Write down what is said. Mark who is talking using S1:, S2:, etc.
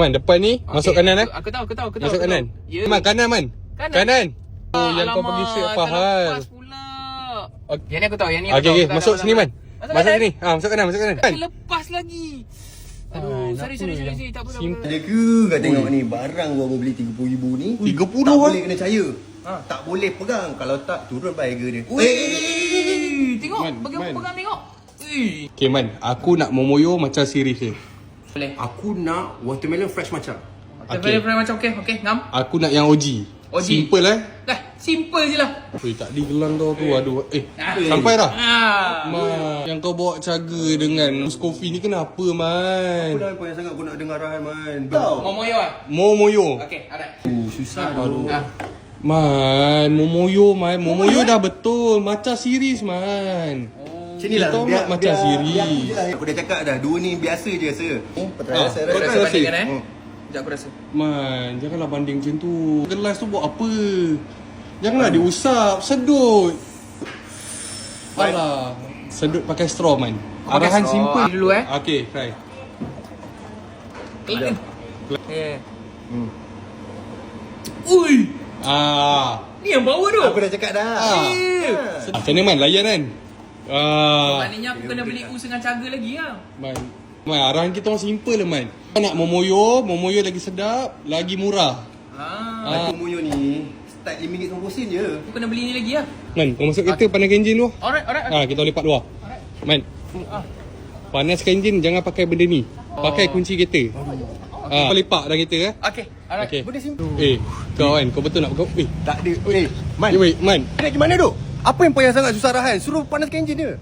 S1: Man, depan ni masuk kanan
S2: Aku tahu.
S1: Masuk kanan.
S2: Ya.
S1: Man, kanan man. Kanan. Oh, yang kau
S2: Alamak,
S1: pergi straight Fahal.
S2: terlepas pula.
S1: Okey.
S2: Yang ni aku tahu, yang ni aku
S1: Okey,
S2: tahu.
S1: masuk sini man.
S2: Masuk
S1: Masuk
S2: kanan.
S1: sini. Masuk kanan.
S2: Terlepas lagi. Aduh, sorry. Tak apa.
S1: Simple.
S3: Ada ke kau tengok ni barang gua beli RM30,000 ni
S1: 30
S3: tak
S1: ah?
S3: boleh kena percaya. Tak boleh pegang. Kalau tak turun harga dia.
S2: Tengok,
S1: Man,
S2: bagi
S1: man.
S2: aku pegang tengok.
S1: Okay man, aku nak momoyo macam series dia.
S2: Boleh.
S3: Aku nak watermelon fresh matcha.
S2: Okay. Macam okey, ngam.
S1: Aku nak yang OG.
S2: OG.
S1: Simple
S2: Dah, simple je lah.
S1: Oi, tak di gelang tu aku. Aduh. Sampai dah. Man, yang kau bawa caga dengan Muscoffee ni kenapa
S3: Apa
S1: man?
S3: dah yang sangat aku nak dengar arahan man. Tahu.
S2: Momoyo ah.
S1: Momoyo.
S2: Okey, alright.
S3: Susah
S1: Aduh.
S3: tu.
S1: Man, Momoyo man. Momoyo dah betul. Macam series man.
S3: Sini lah.
S1: Kita nak macam siri.
S3: Aku dah cakap dah. Dua ni biasa je rasa.
S1: Ah,
S3: Rasa
S1: kau
S2: Aku
S1: tak
S2: rasa
S1: rasa?
S2: bandingkan Sekejap aku rasa.
S1: Man, janganlah banding macam tu. Gelas tu buat apa? Janganlah diusap, sedut. Alah, sedut pakai straw man. Arahan
S2: straw.
S1: simple.
S2: Ni dulu,
S1: Okey, try.
S2: Kelak. Ui, ni yang bawa tu.
S3: Aku dah cakap dah.
S1: Macam mana man, layan kan?
S2: Maknanya aku kena beli us dengan caga lagi lah.
S1: Man, arahan kita orang simple lah man. Kau nak momoyo lagi sedap, lagi murah.
S3: Aku Moyo ni start RM5.90 je.
S2: Aku kena beli ni lagi lah.
S1: Man, kau masuk kereta panaskan enjin dulu.
S2: Alright.
S1: Kita lepak luar. Man, panaskan enjin, jangan pakai benda ni. Pakai kunci kereta. Kau lepak dalam kereta
S2: Okay, alright.
S1: Okay.
S3: Benda simple.
S1: Kau kan, kau betul nak kau.
S3: Tak ada. Man.
S1: Man.
S3: Nak pergi mana tu? Apa yang payah sangat susah arahan? Suruh panaskan enjin dia.